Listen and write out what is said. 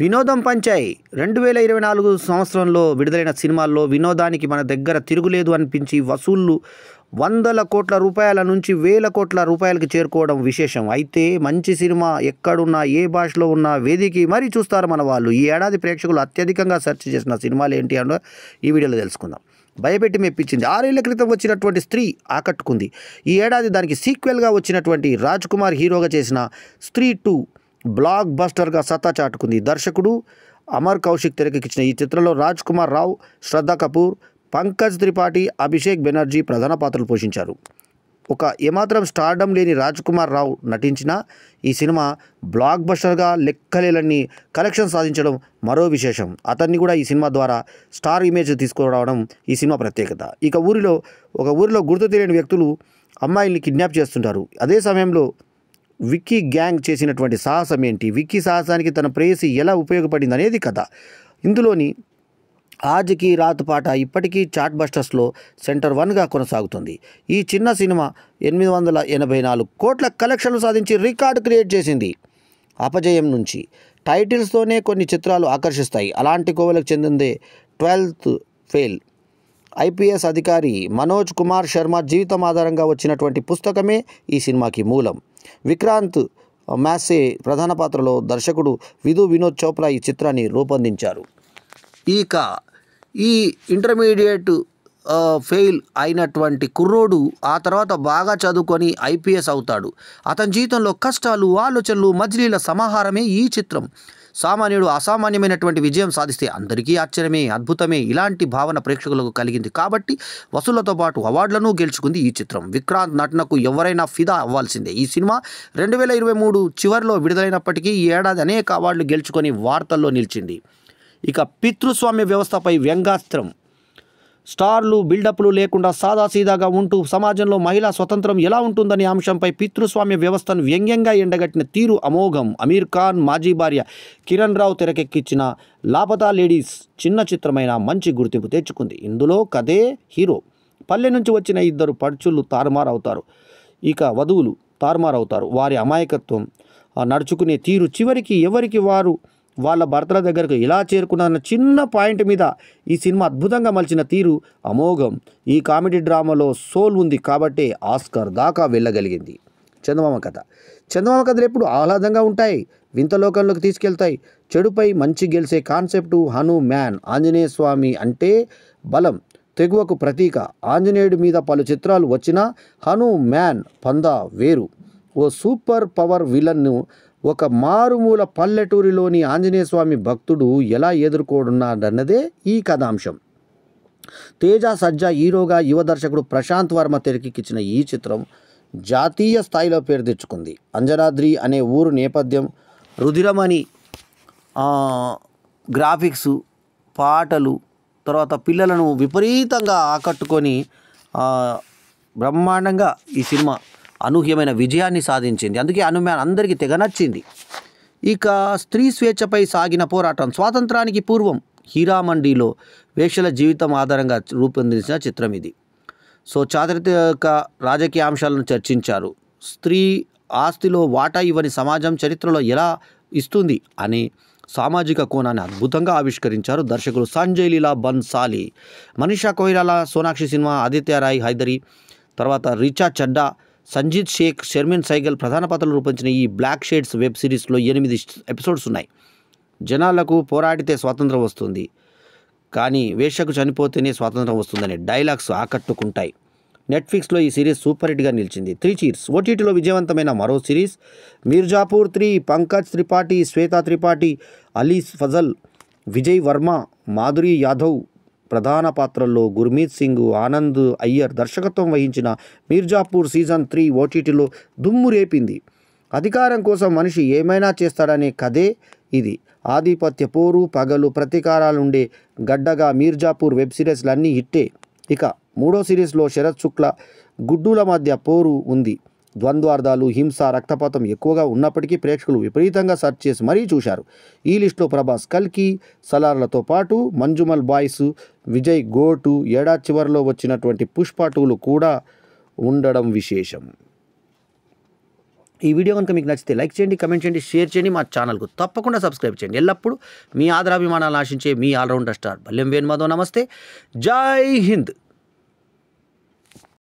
వినోదం పంచాయి 2024 సంవత్సరంలో విడుదలైన సినిమాల్లో వినోదానికి మన దగ్గర తిరుగులేదు అనిపించి వసూళ్లు వందల కోట్ల రూపాయల నుంచి వేల కోట్ల రూపాయలకి చేరుకోవడం విశేషం. అయితే మంచి సినిమా ఎక్కడున్నా ఏ భాషలో ఉన్నా వేదికి మరీ చూస్తారు మన వాళ్ళు. ఈ ఏడాది ప్రేక్షకులు అత్యధికంగా సెర్చ్ చేసిన సినిమాలు ఏంటి అన్నో ఈ వీడియోలో తెలుసుకుందాం. భయపెట్టి మెప్పించింది. 6 ఏళ్ల క్రితం వచ్చినటువంటి స్త్రీ ఆకట్టుకుంది. ఈ ఏడాది దానికి సీక్వెల్గా వచ్చినటువంటి రాజ్ కుమార్ హీరోగా చేసిన స్త్రీ 2 బ్లాక్ బస్టర్గా సత్తా చాటుకుంది. దర్శకుడు అమర్ కౌశిక్ తెరకెక్కించిన ఈ చిత్రంలో రాజ్ కుమార్ రావు, శ్రద్ధా కపూర్, పంకజ్ త్రిపాఠి, అభిషేక్ బెనర్జీ ప్రధాన పాత్రలు పోషించారు. ఒక ఏమాత్రం స్టార్డమ్ లేని రాజ్ కుమార్ రావు నటించిన ఈ సినిమా బ్లాక్ బస్టర్గా లెక్కలేనన్ని కలెక్షన్ సాధించడం మరో విశేషం. అతన్ని కూడా ఈ సినిమా ద్వారా స్టార్ ఇమేజ్ తీసుకురావడం ఈ సినిమా ప్రత్యేకత. ఒక ఊరిలో గుర్తు తెలియని వ్యక్తులు అమ్మాయిల్ని కిడ్నాప్ చేస్తుంటారు. అదే సమయంలో విక్కీ గ్యాంగ్ చేసినటువంటి సాహసం ఏంటి, విక్కీ సాహసానికి తన ప్రేయసి ఎలా ఉపయోగపడింది అనేది కథ. ఇందులోని ఆజ్కి రాత్ పాట ఇప్పటికీ చాట్ బస్టర్స్లో సెంటర్ 1గా కొనసాగుతుంది. ఈ చిన్న సినిమా 884 కోట్ల కలెక్షన్లు సాధించి రికార్డు క్రియేట్ చేసింది. అపజయం నుంచి టైటిల్స్తోనే కొన్ని చిత్రాలు ఆకర్షిస్తాయి. అలాంటి కోవలకు చెందిందే 12th ఫెయిల్. ఐపీఎస్ అధికారి మనోజ్ కుమార్ శర్మ జీవితం ఆధారంగా వచ్చినటువంటి పుస్తకమే ఈ సినిమాకి మూలం. విక్రాంత్ మ్యాసే ప్రధాన పాత్రలో దర్శకుడు వినోద్ చోప్రా ఈ చిత్రాన్ని రూపొందించారు. ఇక ఈ ఇంటర్మీడియట్ ఫెయిల్ అయినటువంటి కుర్రోడు ఆ తర్వాత బాగా చదువుకొని ఐపీఎస్ అవుతాడు. అతని జీవితంలో కష్టాలు, ఆలోచనలు, మజిలీల సమాహారమే ఈ చిత్రం. సామాన్యుడు అసామాన్యమైనటువంటి విజయం సాధిస్తే అందరికీ ఆశ్చర్యమే, అద్భుతమే ఇలాంటి భావన ప్రేక్షకులకు కలిగింది. కాబట్టి వసూళ్లతో పాటు అవార్డులను గెలుచుకుంది ఈ చిత్రం. విక్రాంత్ నటనకు ఎవరైనా ఫిదా అవ్వాల్సిందే. ఈ సినిమా 2023 చివరిలో విడుదలైనప్పటికీ ఈ ఏడాది అనేక అవార్డులు గెలుచుకొని వార్తల్లో నిలిచింది. ఇక పితృస్వామ్య వ్యవస్థపై వ్యంగ్యాస్త్రం. స్టార్లు, బిల్డప్లు లేకుండా సాదాసీదాగా ఉంటూ సమాజంలో మహిళా స్వతంత్రం ఎలా ఉంటుందనే అంశంపై పితృస్వామ్య వ్యవస్థను వ్యంగ్యంగా ఎండగట్టిన తీరు అమోఘం. అమీర్ ఖాన్ మాజీ భార్య కిరణ్ రావు తెరకెక్కించిన లాపతా లేడీస్ చిన్న చిత్రమైన మంచి గుర్తింపు తెచ్చుకుంది. ఇందులో కథే హీరో. పల్లె నుంచి వచ్చిన 2 పడుచులు తారుమారవుతారు. ఇక వధువులు తారుమారవుతారు. వారి అమాయకత్వం, నడుచుకునే తీరు, చివరికి ఎవరికి వారు వాళ్ళ భర్తల దగ్గరకు ఎలా చేరుకున్న చిన్న పాయింట్ మీద ఈ సినిమా అద్భుతంగా మలిచిన తీరు అమోఘం. ఈ కామెడీ డ్రామాలో సోల్ ఉంది కాబట్టే ఆస్కార్ దాకా వెళ్ళగలిగింది. చందమామ కథలు ఎప్పుడు ఆహ్లాదంగా ఉంటాయి, వింత లోకంలోకి తీసుకెళ్తాయి. చెడుపై మంచి గెలిచే కాన్సెప్టు హనుమాన్. ఆంజనేయ స్వామి అంటే బలం, తెగువకు ప్రతీక. ఆంజనేయుడి మీద పలు చిత్రాలు వచ్చినా హనుమాన్ పందా వేరు. ఓ సూపర్ పవర్ విలన్ను ఒక మారుమూల పల్లెటూరిలోని ఆంజనేయ స్వామి భక్తుడు ఎలా ఎదుర్కొన్నాడన్నదే ఈ కథాంశం. తేజ సజ్జా హీరోగా యువ దర్శకుడు ప్రశాంత్ వర్మ తెరకెక్కించిన ఈ చిత్రం జాతీయ స్థాయిలో పేరు తెచ్చుకుంది. అంజనాద్రి అనే ఊరు నేపథ్యం, రుధిరమణి గ్రాఫిక్స్, పాటలు, తర్వాత పిల్లలను విపరీతంగా ఆకట్టుకొని బ్రహ్మాండంగా ఈ సినిమా అనూహ్యమైన విజయాన్ని సాధించింది. అందుకే హనుమాన్ అందరికీ తెగ నచ్చింది. ఇక స్త్రీ స్వేచ్ఛపై సాగిన పోరాటం. స్వాతంత్రానికి పూర్వం హీరామండిలో వేశ్యల జీవితం ఆధారంగా రూపొందించిన చిత్రం ఇది. చారిత్రక రాజకీయ అంశాలను చర్చించారు. స్త్రీ ఆస్తిలో వాటా ఇవ్వని సమాజం చరిత్రలో ఎలా ఇస్తుంది అనే సామాజిక కోణాన్ని అద్భుతంగా ఆవిష్కరించారు దర్శకులు సంజయ్ లీలా బన్సాలి. మనీషా కొయిరాలా, సోనాక్షి సిన్హా, ఆదిత్య రాయ్ హైదరీ, తర్వాత రిచా చడ్డా, సంజీత్ షేక్, షర్మిన్ సైగల్ ప్రధాన పాత్రలు రూపొందించిన ఈ బ్లాక్ షేడ్స్ వెబ్ సిరీస్లో 8 ఎపిసోడ్స్ ఉన్నాయి. జనాలకు పోరాడితే స్వాతంత్రం వస్తుంది, కానీ వేశ్యకు చనిపోతేనే స్వాతంత్రం వస్తుందనే డైలాగ్స్ ఆకట్టుకుంటాయి. నెట్ఫ్లిక్స్లో ఈ సిరీస్ సూపర్ హిట్గా నిలిచింది. 3 చీర్స్ ఓటీటీలో విజయవంతమైన మరో సిరీస్ మీర్జాపూర్ 3. పంకజ్ త్రిపాఠి, శ్వేతా త్రిపాఠి, అలీ ఫజల్, విజయ్ వర్మ, మాధురి యాదవ్ ప్రధాన పాత్రల్లో గుర్మీత్ సింగ్, ఆనంద్ అయ్యర్ దర్శకత్వం వహించిన మీర్జాపూర్ సీజన్ 3 ఓటీటీలో దుమ్ము రేపింది. అధికారం కోసం మనిషి ఏమైనా చేస్తాడనే కథే ఇది. ఆధిపత్య పోరు, పగలు, ప్రతీకారాలుండే గడ్డగా మీర్జాపూర్ వెబ్ సిరీస్లన్నీ హిట్టే. ఇక 3వ సిరీస్లో శరత్ శుక్ల, గుడ్డుల మధ్య పోరు ఉంది. ద్వంద్వార్థాలు, హింస, రక్తపాతం ఎక్కువగా ఉన్నప్పటికీ ప్రేక్షకులు విపరీతంగా సెర్చ్ చేసి మరీ చూశారు. ఈ లిస్టులో ప్రభాస్ కల్కి, సలార్లతో పాటు మంజుమల్ బాయ్స్, విజయ్ గోటు, ఏడాది చివరిలో వచ్చినటువంటి పుష్ప 2లు కూడా ఉండడం విశేషం. ఈ వీడియో కనుక మీకు నచ్చితే లైక్ చేయండి, కమెంట్ చేయండి, షేర్ చేయండి. మా ఛానల్కు తప్పకుండా సబ్స్క్రైబ్ చేయండి. ఎల్లప్పుడూ మీ ఆదరాభిమానాలు ఆశించే మీ ఆల్రౌండర్ స్టార్ బల్లెం వేణుమాధవ్. నమస్తే, జై హింద్.